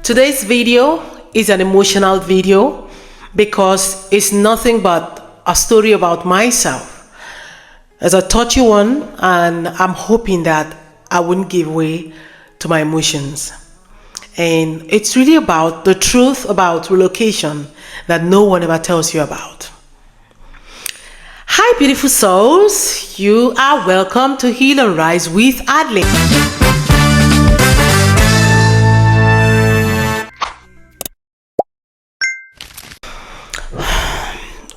Today's video is an emotional video because it's nothing but a story about myself. It's a touchy one, and I'm hoping that I wouldn't give way to my emotions. And it's really about the truth about relocation that no one ever tells you about. Hi beautiful souls, you are welcome to Heal&Rise with Adley.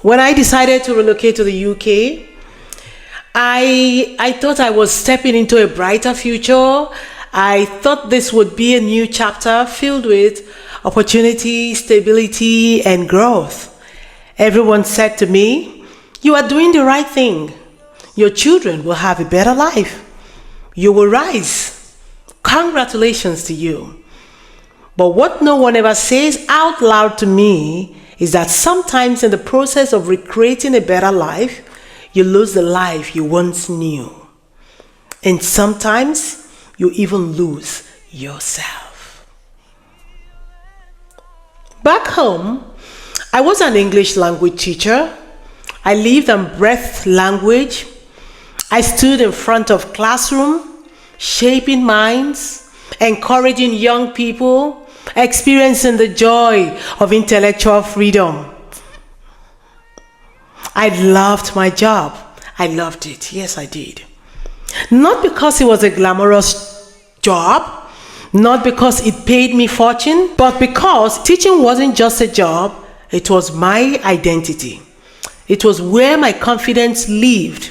When I decided to relocate to the UK, I thought I was stepping into a brighter future. I thought this would be a new chapter filled with opportunity, stability, and growth. Everyone said to me, "You are doing the right thing. Your children will have a better life. You will rise. Congratulations to you." But what no one ever says out loud to me is that sometimes in the process of recreating a better life, you lose the life you once knew. And sometimes you even lose yourself. Back home, I was an English language teacher. I lived and breathed language. I stood in front of classroom, shaping minds, encouraging young people, experiencing the joy of intellectual freedom. I loved my job. I loved it. Yes, I did. Not because it was a glamorous job, not because it paid me fortune, but because teaching wasn't just a job, it was my identity. It was where my confidence lived,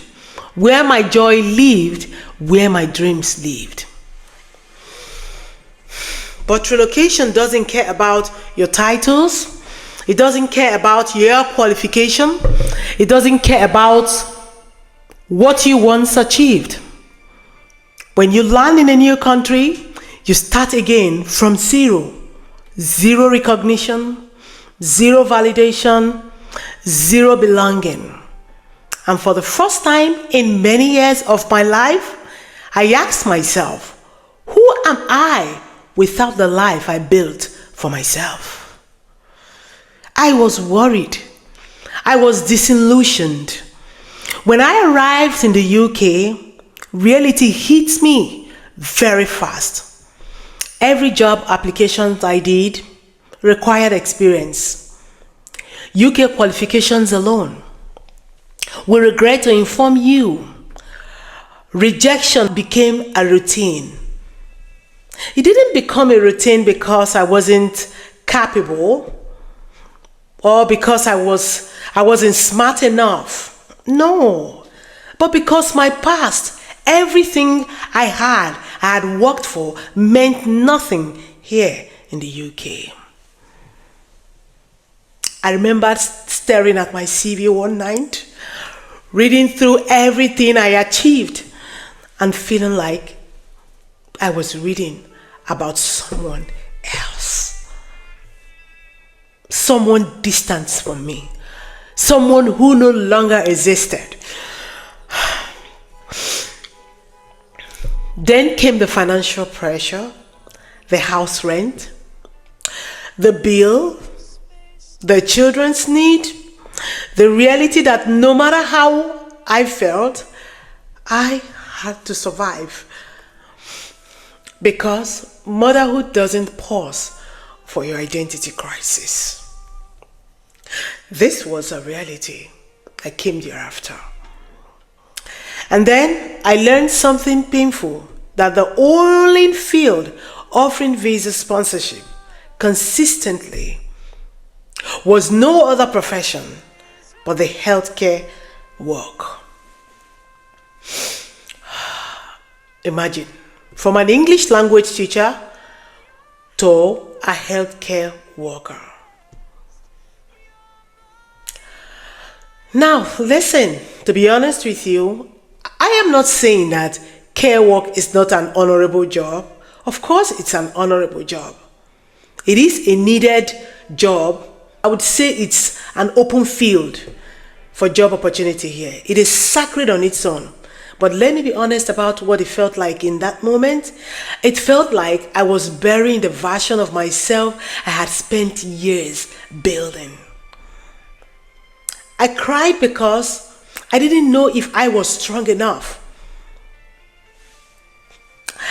where my joy lived, where my dreams lived. But relocation doesn't care about your titles. It doesn't care about your qualification. It doesn't care about what you once achieved. When you land in a new country, you start again from zero. Zero recognition, zero validation, zero belonging. And for the first time in many years of my life, I asked myself, who am I without the life I built for myself? I was worried. I was disillusioned. When I arrived in the UK, reality hits me very fast. Every job application I did required experience. UK qualifications alone. We regret to inform you, rejection became a routine. It didn't become a routine because I wasn't capable or because I wasn't smart enough. No, but because my past, everything I had worked for, meant nothing here in the UK. I remember staring at my CV one night, reading through everything I achieved, and feeling like I was reading about someone else. Someone distant from me. Someone who no longer existed. Then came the financial pressure, the house rent, the bill, the children's need, the reality that no matter how I felt, I had to survive. Because motherhood doesn't pause for your identity crisis. This was a reality I came thereafter. And then I learned something painful, that the only field offering visa sponsorship consistently was no other profession but the healthcare work. Imagine, from an English language teacher to a healthcare worker. Now, listen, to be honest with you, I am not saying that care work is not an honorable job. Of course, it's an honorable job. It is a needed job. I would say it's an open field for job opportunity here. It is sacred on its own. But let me be honest about what it felt like in that moment. It felt like I was burying the version of myself I had spent years building. I cried because I didn't know if I was strong enough.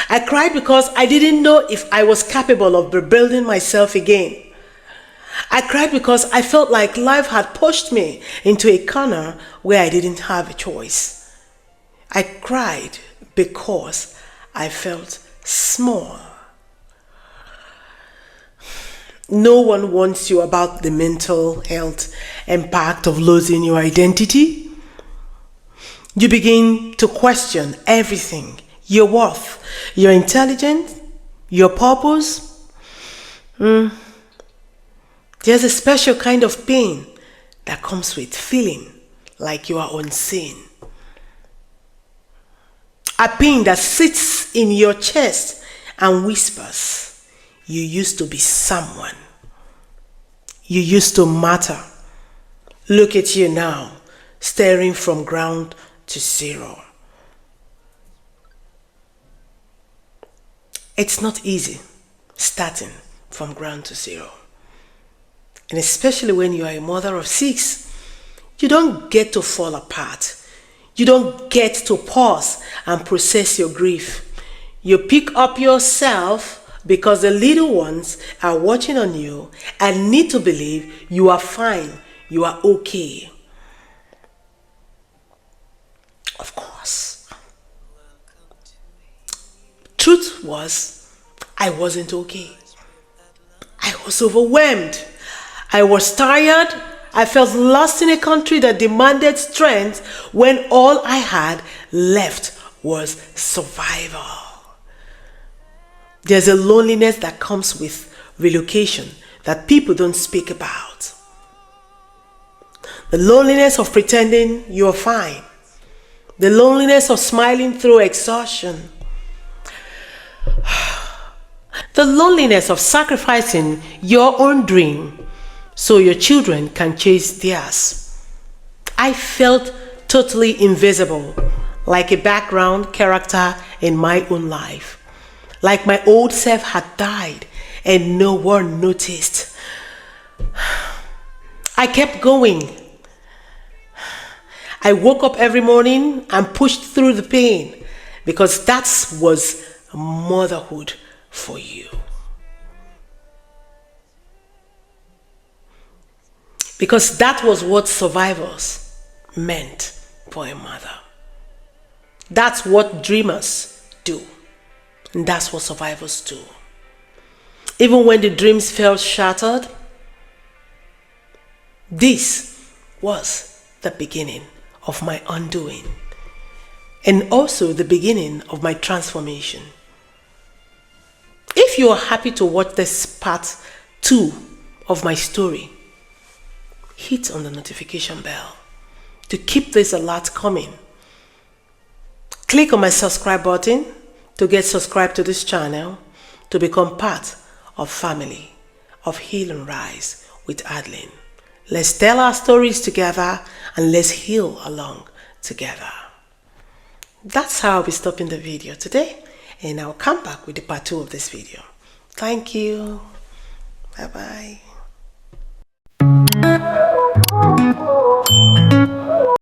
I cried because I didn't know if I was capable of rebuilding myself again. I cried because I felt like life had pushed me into a corner where I didn't have a choice. I cried because I felt small. No one warns you about the mental health impact of losing your identity. You begin to question everything: your worth, your intelligence, your purpose. There's a special kind of pain that comes with feeling like you are unseen. A pain that sits in your chest and whispers, you used to be someone. You used to matter. Look at you now, staring from ground to zero. It's not easy starting from ground to zero. And especially when you are a mother of 6, you don't get to fall apart. You don't get to pause and process your grief. You pick up yourself because the little ones are watching on you and need to believe you are fine, you are okay. Of course. Truth was, I wasn't okay. I was overwhelmed. I was tired. I felt lost in a country that demanded strength when all I had left was survival. There's a loneliness that comes with relocation that people don't speak about. The loneliness of pretending you're fine. The loneliness of smiling through exhaustion. The loneliness of sacrificing your own dream so your children can chase theirs. I felt totally invisible, like a background character in my own life. Like my old self had died and no one noticed. I kept going. I woke up every morning and pushed through the pain because that was motherhood for you. Because that was what survivors meant for a mother. That's what dreamers do. And that's what survivors do. Even when the dreams felt shattered, this was the beginning of my undoing. And also the beginning of my transformation. If you are happy to watch this part 2 of my story, hit on the notification bell to keep this alert coming. Click on my subscribe button to get subscribed to this channel to become part of family of Heal&Rise with Adeline. Let's tell our stories together and let's heal along together. That's how I'll be stopping the video today, and I'll come back with the part 2 of this video. Thank you. Bye-bye.